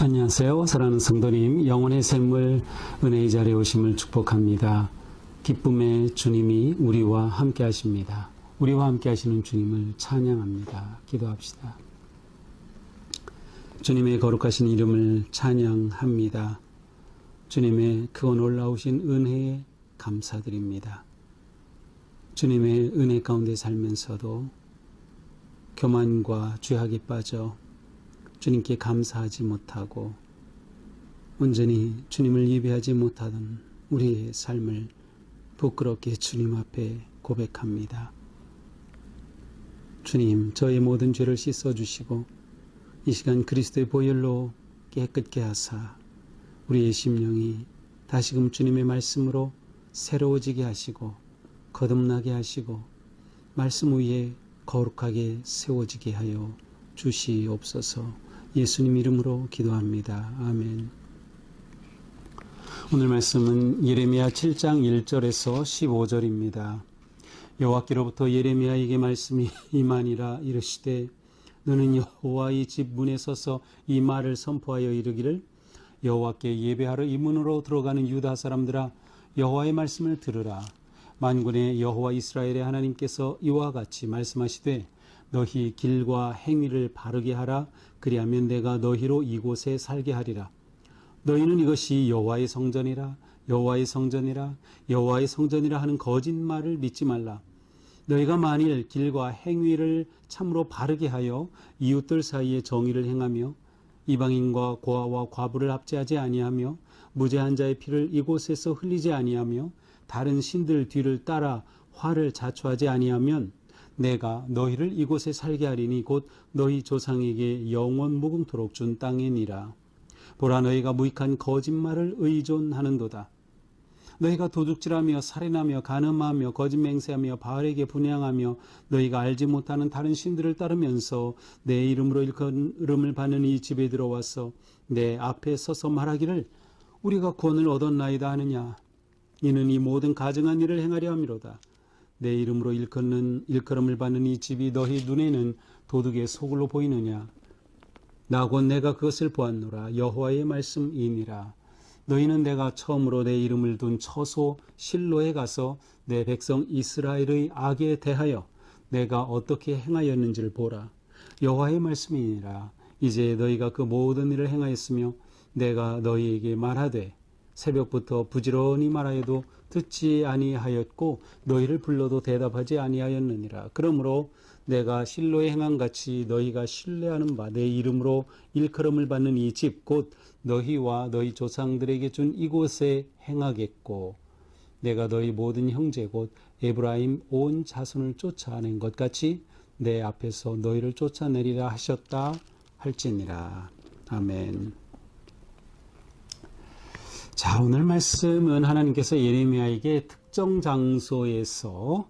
안녕하세요. 사랑하는 성도님, 영혼의 샘물 은혜의 자리에 오심을 축복합니다. 기쁨의 주님이 우리와 함께 하십니다. 우리와 함께 하시는 주님을 찬양합니다. 기도합시다. 주님의 거룩하신 이름을 찬양합니다. 주님의 크고 놀라우신 은혜에 감사드립니다. 주님의 은혜 가운데 살면서도 교만과 죄악에 빠져 주님께 감사하지 못하고 온전히 주님을 예배하지 못하던 우리의 삶을 부끄럽게 주님 앞에 고백합니다. 주님, 저의 모든 죄를 씻어주시고 이 시간 그리스도의 보혈로 깨끗게 하사 우리의 심령이 다시금 주님의 말씀으로 새로워지게 하시고 거듭나게 하시고 말씀 위에 거룩하게 세워지게 하여 주시옵소서. 예수님 이름으로 기도합니다. 아멘. 오늘 말씀은 예레미야 7장 1절에서 15절입니다. 여호와께로부터 예레미야에게 말씀이 임하니라. 이르시되 너는 여호와의 집 문에 서서 이 말을 선포하여 이르기를 여호와께 예배하러 이 문으로 들어가는 유다 사람들아, 여호와의 말씀을 들으라. 만군의 여호와 이스라엘의 하나님께서 이와 같이 말씀하시되 너희 길과 행위를 바르게 하라. 그리하면 내가 너희로 이곳에 살게 하리라. 너희는 이것이 여호와의 성전이라, 여호와의 성전이라, 여호와의 성전이라 하는 거짓말을 믿지 말라. 너희가 만일 길과 행위를 참으로 바르게 하여 이웃들 사이에 정의를 행하며 이방인과 고아와 과부를 압제하지 아니하며 무죄한 자의 피를 이곳에서 흘리지 아니하며 다른 신들 뒤를 따라 화를 자초하지 아니하면 내가 너희를 이곳에 살게 하리니 곧 너희 조상에게 영원 무궁토록 준 땅이니라. 보라, 너희가 무익한 거짓말을 의존하는도다. 너희가 도둑질하며 살인하며 간음하며 거짓 맹세하며 바알에게 분향하며 너희가 알지 못하는 다른 신들을 따르면서 내 이름으로 일컬음을 받는 이 집에 들어와서 내 앞에 서서 말하기를 우리가 구원을 얻었나이다 하느냐. 이는 이 모든 가증한 일을 행하려 함이로다. 내 이름으로 일컬음을 받는 이 집이 너희 눈에는 도둑의 소굴로 보이느냐. 나 곧 내가 그것을 보았노라. 여호와의 말씀이니라. 너희는 내가 처음으로 내 이름을 둔 처소 실로에 가서 내 백성 이스라엘의 악에 대하여 내가 어떻게 행하였는지를 보라. 여호와의 말씀이니라. 이제 너희가 그 모든 일을 행하였으며 내가 너희에게 말하되 새벽부터 부지런히 말하여도 듣지 아니하였고 너희를 불러도 대답하지 아니하였느니라. 그러므로 내가 실로에 행한 같이 너희가 신뢰하는 바 내 이름으로 일컬음을 받는 이 집 곧 너희와 너희 조상들에게 준 이곳에 행하겠고 내가 너희 모든 형제 곧 에브라임 온 자손을 쫓아낸 것 같이 내 앞에서 너희를 쫓아내리라 하셨다 할지니라. 아멘. 자, 오늘 말씀은 하나님께서 예레미야에게 특정 장소에서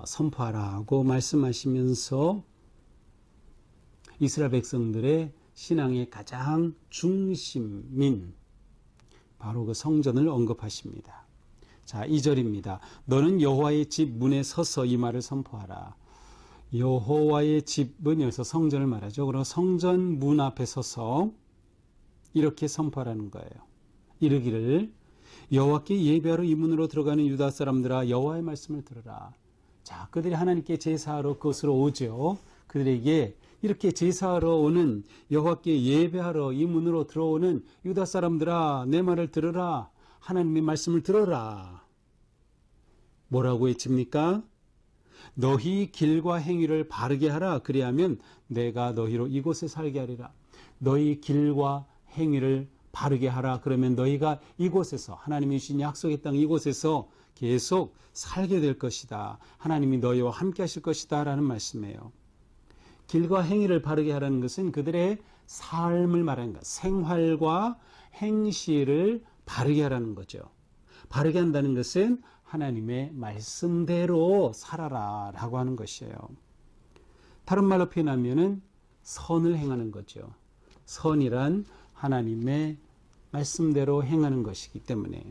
선포하라고 말씀하시면서 이스라엘 백성들의 신앙의 가장 중심인 바로 그 성전을 언급하십니다. 자, 2절입니다. 너는 여호와의 집 문에 서서 이 말을 선포하라. 여호와의 집은 여기서 성전을 말하죠. 그럼 성전 문 앞에 서서 이렇게 선포하라는 거예요. 이르기를 여호와께 예배하러 이 문으로 들어가는 유다 사람들아, 여호와의 말씀을 들으라. 자, 그들이 하나님께 제사하러 그곳으로 오죠. 그들에게 이렇게 제사하러 오는 여호와께 예배하러 이 문으로 들어오는 유다 사람들아, 내 말을 들으라. 하나님의 말씀을 들어라. 뭐라고 외칩니까? 너희 길과 행위를 바르게 하라. 그리하면 내가 너희로 이곳에 살게 하리라. 너희 길과 행위를 바르게 하라. 그러면 너희가 이곳에서 하나님이 주신 약속의 땅 이곳에서 계속 살게 될 것이다. 하나님이 너희와 함께 하실 것이다 라는 말씀이에요. 길과 행위를 바르게 하라는 것은 그들의 삶을 말하는 것, 생활과 행실을 바르게 하라는 거죠. 바르게 한다는 것은 하나님의 말씀대로 살아라 라고 하는 것이에요. 다른 말로 표현하면은 선을 행하는 거죠. 선이란 하나님의 말씀대로 행하는 것이기 때문에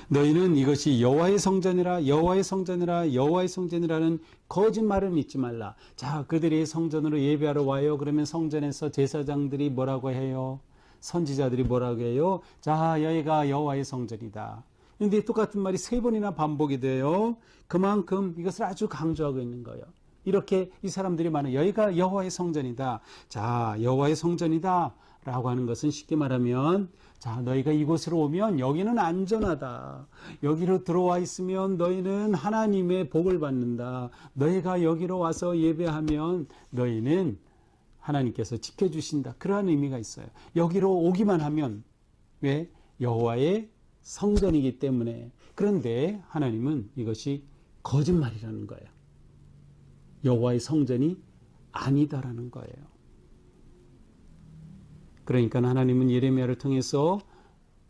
너희는 이것이 여호와의 성전이라 여호와의 성전이라 여호와의 성전이라는 거짓말을 믿지 말라. 자, 그들이 성전으로 예배하러 와요. 그러면 성전에서 제사장들이 뭐라고 해요? 선지자들이 뭐라고 해요? 자, 여기가 여호와의 성전이다. 그런데 똑같은 말이 3번이나 반복이 돼요. 그만큼 이것을 아주 강조하고 있는 거예요. 이렇게 이 사람들이 말하는 여기가 여호와의 성전이다. 자, 여호와의 성전이다 라고 하는 것은 쉽게 말하면, 자, 너희가 이곳으로 오면 여기는 안전하다. 여기로 들어와 있으면 너희는 하나님의 복을 받는다. 너희가 여기로 와서 예배하면 너희는 하나님께서 지켜주신다. 그러한 의미가 있어요. 여기로 오기만 하면, 왜? 여호와의 성전이기 때문에. 그런데 하나님은 이것이 거짓말이라는 거예요. 여호와의 성전이 아니다라는 거예요. 그러니까 하나님은 예레미야를 통해서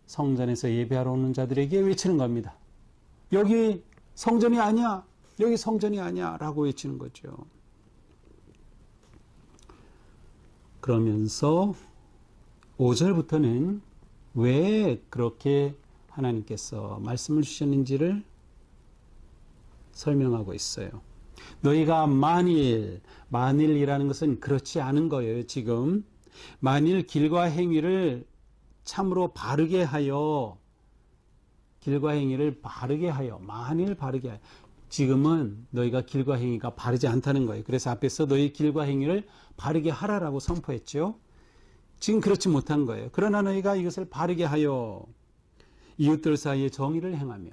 성전에서 예배하러 오는 자들에게 외치는 겁니다. 여기 성전이 아니야. 여기 성전이 아니야. 라고 외치는 거죠. 그러면서 5절부터는 왜 그렇게 하나님께서 말씀을 주셨는지를 설명하고 있어요. 너희가 만일이라는 것은 그렇지 않은 거예요. 지금 만일 길과 행위를 참으로 바르게 하여, 만일 바르게 하여. 지금은 너희가 길과 행위가 바르지 않다는 거예요. 그래서 앞에서 너희 길과 행위를 바르게 하라라고 선포했죠. 지금 그렇지 못한 거예요. 그러나 너희가 이것을 바르게 하여 이웃들 사이에 정의를 행하며,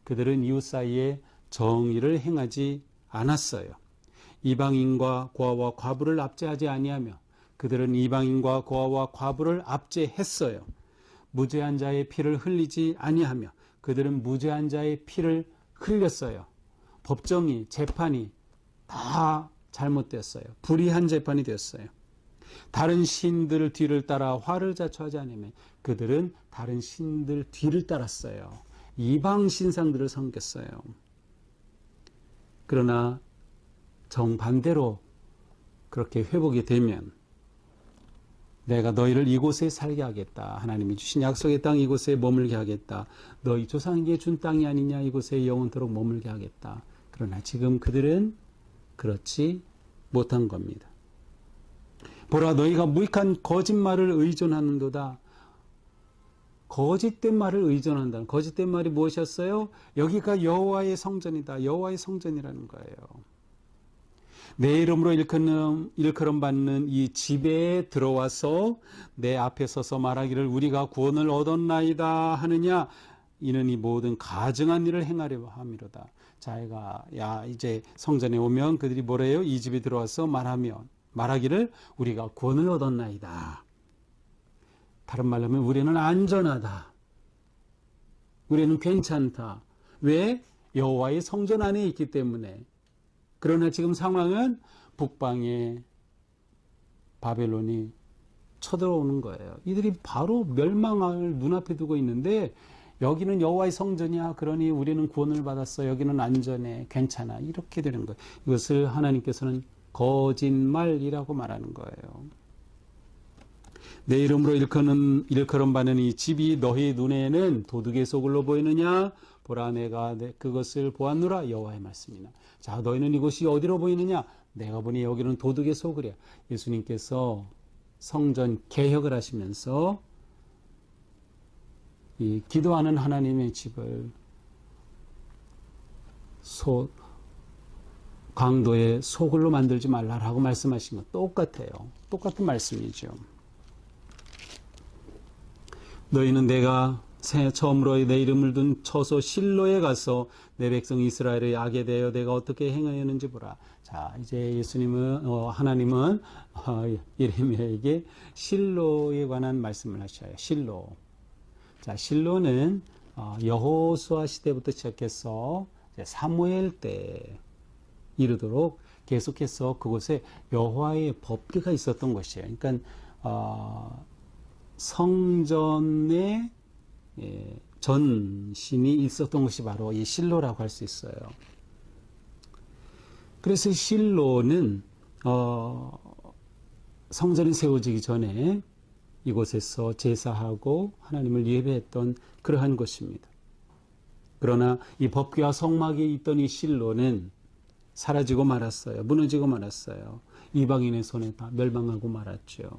그들은 이웃 사이에 정의를 행하지 않았어요. 이방인과 고아와 과부를 압제하지 아니하며 그들은 이방인과 고아와 과부를 압제했어요. 무죄한 자의 피를 흘리지 아니하며 그들은 무죄한 자의 피를 흘렸어요. 법정이, 재판이 다 잘못됐어요. 불의한 재판이 되었어요. 다른 신들 뒤를 따라 화를 자초하지 않으며 그들은 다른 신들 뒤를 따랐어요. 이방 신상들을 섬겼어요. 그러나 정반대로 그렇게 회복이 되면 내가 너희를 이곳에 살게 하겠다. 하나님이 주신 약속의 땅 이곳에 머물게 하겠다. 너희 조상에게 준 땅이 아니냐. 이곳에 영원토록 머물게 하겠다. 그러나 지금 그들은 그렇지 못한 겁니다. 보라, 너희가 무익한 거짓말을 의존하는도다. 거짓된 말을 의존한다는, 거짓된 말이 무엇이었어요? 여기가 여호와의 성전이다. 여호와의 성전이라는 거예요. 내 이름으로 일컬음 받는 이 집에 들어와서 내 앞에 서서 말하기를 우리가 구원을 얻었나이다 하느냐. 이는 이 모든 가증한 일을 행하려 함이로다. 자기가 이제 성전에 오면 그들이 뭐래요? 이 집에 들어와서 말하기를 우리가 구원을 얻었나이다. 다른 말로 하면 우리는 안전하다. 우리는 괜찮다. 왜? 여호와의 성전 안에 있기 때문에. 그러나 지금 상황은 북방에 바벨론이 쳐들어오는 거예요. 이들이 바로 멸망을 눈앞에 두고 있는데 여기는 여호와의 성전이야. 그러니 우리는 구원을 받았어. 여기는 안전해. 괜찮아. 이렇게 되는 거예요. 이것을 하나님께서는 거짓말이라고 말하는 거예요. 내 이름으로 일컬음 받는 이 집이 너희 눈에는 도둑의 소굴로 보이느냐? 보라, 내가 그것을 보았노라. 여호와의 말씀이나. 자, 너희는 이곳이 어디로 보이느냐? 내가 보니 여기는 도둑의 소굴이야. 예수님께서 성전 개혁을 하시면서 이 기도하는 하나님의 집을 강도의 소굴로 만들지 말라라고 말씀하신 것 똑같아요. 똑같은 말씀이죠. 너희는 내가 처음으로 내 이름을 둔 처소 실로에 가서 내 백성 이스라엘의 악에 대하여 내가 어떻게 행하였는지 보라. 자, 이제 하나님은 예레미야에게 실로에 관한 말씀을 하셔요. 실로. 자, 실로는 여호수아 시대부터 시작해서 사무엘 때 이르도록 계속해서 그곳에 여호와의 법궤가 있었던 곳이에요. 그러니까 성전에 전신이 있었던 것이 바로 이 실로라고 할 수 있어요. 그래서 실로는 성전이 세워지기 전에 이곳에서 제사하고 하나님을 예배했던 그러한 곳입니다. 그러나 이 법궤와 성막에 있던 이 실로는 사라지고 말았어요. 무너지고 말았어요. 이방인의 손에 다 멸망하고 말았죠.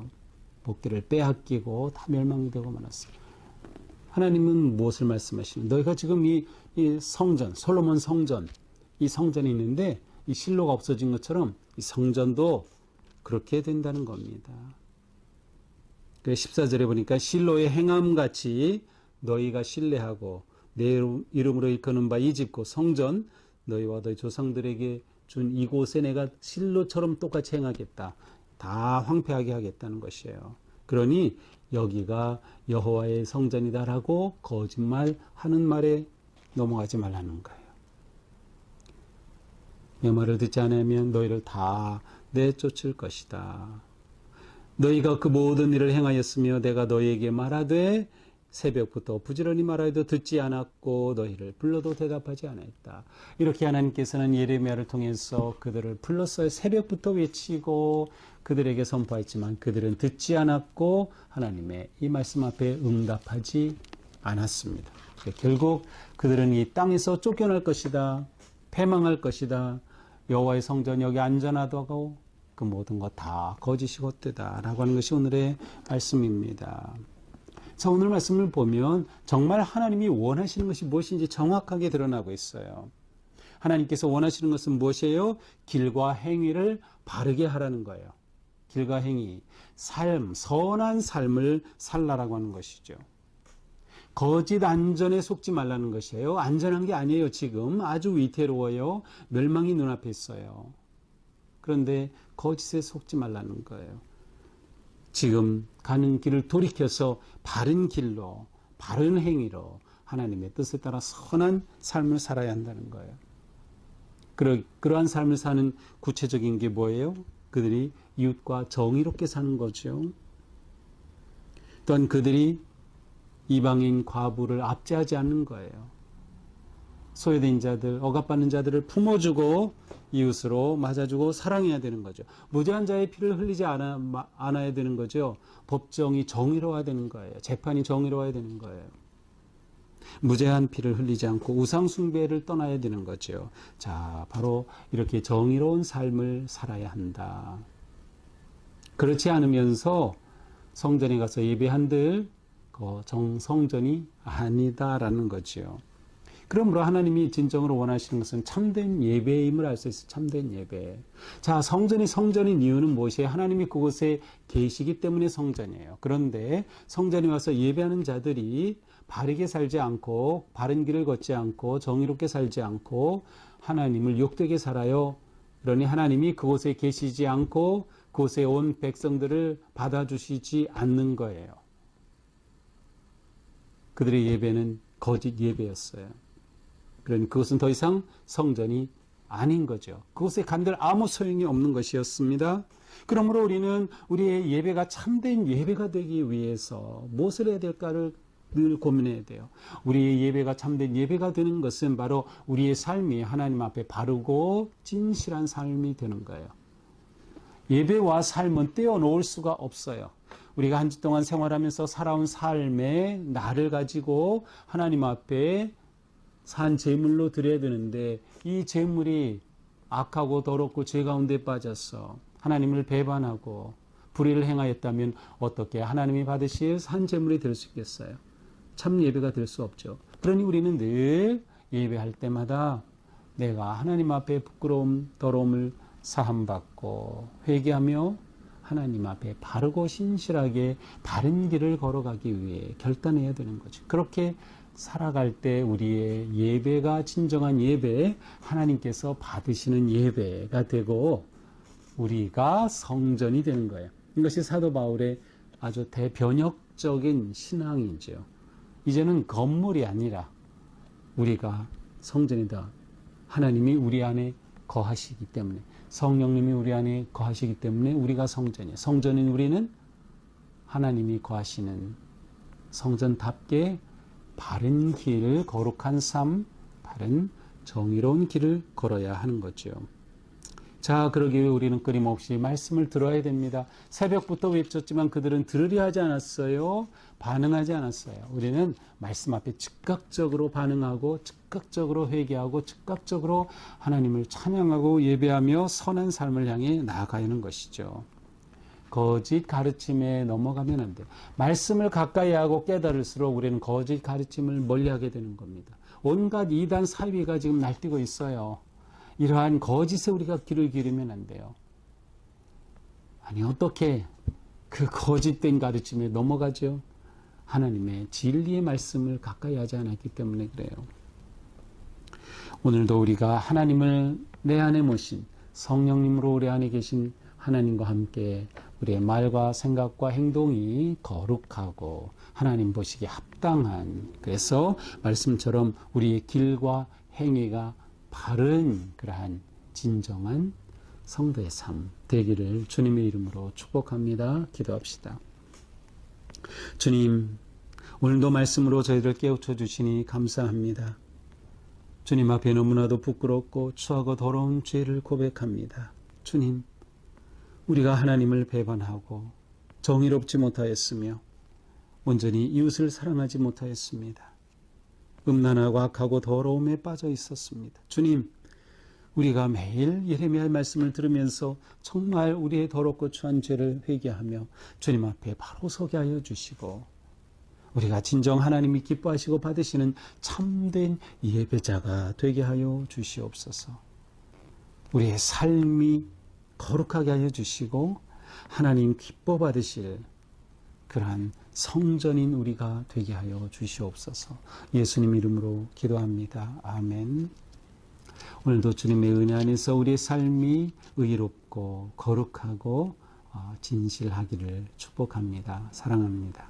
법궤를 빼앗기고 다 멸망되고 말았어요. 하나님은 무엇을 말씀하시는? 너희가 지금 이 성전, 솔로몬 성전, 이 성전이 있는데 이 실로가 없어진 것처럼 이 성전도 그렇게 된다는 겁니다. 14절에 보니까 실로의 행함같이 너희가 신뢰하고 내 이름으로 일컫는 바 이 집 곧 성전 너희와 너희 조상들에게 준 이곳에 내가 실로처럼 똑같이 행하겠다. 다 황폐하게 하겠다는 것이에요. 그러니 여기가 여호와의 성전이다라고 거짓말하는 말에 넘어가지 말라는 거예요. 내 말을 듣지 않으면 너희를 다 내쫓을 것이다. 너희가 그 모든 일을 행하였으며 내가 너희에게 말하되 새벽부터 부지런히 말하여도 듣지 않았고 너희를 불러도 대답하지 않았다. 이렇게 하나님께서는 예레미야를 통해서 그들을 불렀어요. 새벽부터 외치고 그들에게 선포했지만 그들은 듣지 않았고 하나님의 이 말씀 앞에 응답하지 않았습니다. 결국 그들은 이 땅에서 쫓겨날 것이다. 패망할 것이다. 여호와의 성전 여기 안전하다고 그 모든 것 다 거짓이 헛되다 라고 하는 것이 오늘의 말씀입니다. 자, 오늘 말씀을 보면 정말 하나님이 원하시는 것이 무엇인지 정확하게 드러나고 있어요. 하나님께서 원하시는 것은 무엇이에요? 길과 행위를 바르게 하라는 거예요. 길과 행위, 삶, 선한 삶을 살라라고 하는 것이죠. 거짓 안전에 속지 말라는 것이에요. 안전한 게 아니에요. 지금 아주 위태로워요. 멸망이 눈앞에 있어요. 그런데 거짓에 속지 말라는 거예요. 지금 가는 길을 돌이켜서 바른 길로, 바른 행위로 하나님의 뜻에 따라 선한 삶을 살아야 한다는 거예요. 그러한 삶을 사는 구체적인 게 뭐예요? 그들이 이웃과 정의롭게 사는 거죠. 또한 그들이 이방인 과부를 압제하지 않는 거예요. 소외된 자들, 억압받는 자들을 품어주고 이웃으로 맞아주고 사랑해야 되는 거죠. 무죄한 자의 피를 흘리지 않아야 되는 거죠. 법정이 정의로워야 되는 거예요. 재판이 정의로워야 되는 거예요. 무죄한 피를 흘리지 않고 우상 숭배를 떠나야 되는 거죠. 자, 바로 이렇게 정의로운 삶을 살아야 한다. 그렇지 않으면서 성전에 가서 예배한들 정성전이 아니다라는 거죠. 그러므로 하나님이 진정으로 원하시는 것은 참된 예배임을 알 수 있어요. 참된 예배. 자, 성전이 성전인 이유는 무엇이에요? 하나님이 그곳에 계시기 때문에 성전이에요. 그런데 성전에 와서 예배하는 자들이 바르게 살지 않고 바른 길을 걷지 않고 정의롭게 살지 않고 하나님을 욕되게 살아요. 그러니 하나님이 그곳에 계시지 않고 그곳에 온 백성들을 받아주시지 않는 거예요. 그들의 예배는 거짓 예배였어요. 그러니 그것은 더 이상 성전이 아닌 거죠. 그곳에 간들 아무 소용이 없는 것이었습니다. 그러므로 우리는 우리의 예배가 참된 예배가 되기 위해서 무엇을 해야 될까를 늘 고민해야 돼요. 우리의 예배가 참된 예배가 되는 것은 바로 우리의 삶이 하나님 앞에 바르고 진실한 삶이 되는 거예요. 예배와 삶은 떼어놓을 수가 없어요. 우리가 한 주 동안 생활하면서 살아온 삶의 나를 가지고 하나님 앞에 산 제물로 드려야 되는데 이 제물이 악하고 더럽고 죄 가운데 빠졌어. 하나님을 배반하고 불의를 행하였다면 어떻게 하나님이 받으실 산 제물이 될 수 있겠어요? 참 예배가 될 수 없죠. 그러니 우리는 늘 예배할 때마다 내가 하나님 앞에 부끄러움, 더러움을 사함받고 회개하며 하나님 앞에 바르고 신실하게 바른 길을 걸어가기 위해 결단해야 되는 거죠. 그렇게 살아갈 때 우리의 예배가 진정한 예배, 하나님께서 받으시는 예배가 되고 우리가 성전이 되는 거예요. 이것이 사도 바울의 아주 대변혁적인 신앙이죠. 이제는 건물이 아니라 우리가 성전이다. 하나님이 우리 안에 거하시기 때문에, 성령님이 우리 안에 거하시기 때문에 우리가 성전이에요. 성전인 우리는 하나님이 거하시는 성전답게 바른 길, 거룩한 삶, 바른 정의로운 길을 걸어야 하는 거죠. 자, 그러기 위해 우리는 끊임없이 말씀을 들어야 됩니다. 새벽부터 외쳤지만 그들은 들으려 하지 않았어요. 반응하지 않았어요. 우리는 말씀 앞에 즉각적으로 반응하고 즉각적으로 회개하고 즉각적으로 하나님을 찬양하고 예배하며 선한 삶을 향해 나아가야 하는 것이죠. 거짓 가르침에 넘어가면 안 돼요. 말씀을 가까이 하고 깨달을수록 우리는 거짓 가르침을 멀리하게 되는 겁니다. 온갖 이단 사위가 지금 날뛰고 있어요. 이러한 거짓에 우리가 귀를 기울이면 안 돼요. 아니, 어떻게 그 거짓된 가르침에 넘어가죠? 하나님의 진리의 말씀을 가까이 하지 않았기 때문에 그래요. 오늘도 우리가 하나님을 내 안에 모신 성령님으로 우리 안에 계신 하나님과 함께 우리의 말과 생각과 행동이 거룩하고 하나님 보시기에 합당한, 그래서 말씀처럼 우리의 길과 행위가 바른 그러한 진정한 성도의 삶 되기를 주님의 이름으로 축복합니다. 기도합시다. 주님, 오늘도 말씀으로 저희를 깨우쳐 주시니 감사합니다. 주님 앞에 너무나도 부끄럽고 추하고 더러운 죄를 고백합니다. 주님, 우리가 하나님을 배반하고 정의롭지 못하였으며 온전히 이웃을 사랑하지 못하였습니다. 음란하고 악하고 더러움에 빠져 있었습니다. 주님, 우리가 매일 예레미야의 말씀을 들으면서 정말 우리의 더럽고 추한 죄를 회개하며 주님 앞에 바로 서게 하여 주시고 우리가 진정 하나님이 기뻐하시고 받으시는 참된 예배자가 되게 하여 주시옵소서. 우리의 삶이 거룩하게 하여 주시고 하나님 기뻐 받으실 그러한 성전인 우리가 되게 하여 주시옵소서. 예수님 이름으로 기도합니다. 아멘. 오늘도 주님의 은혜 안에서 우리의 삶이 의롭고 거룩하고 진실하기를 축복합니다. 사랑합니다.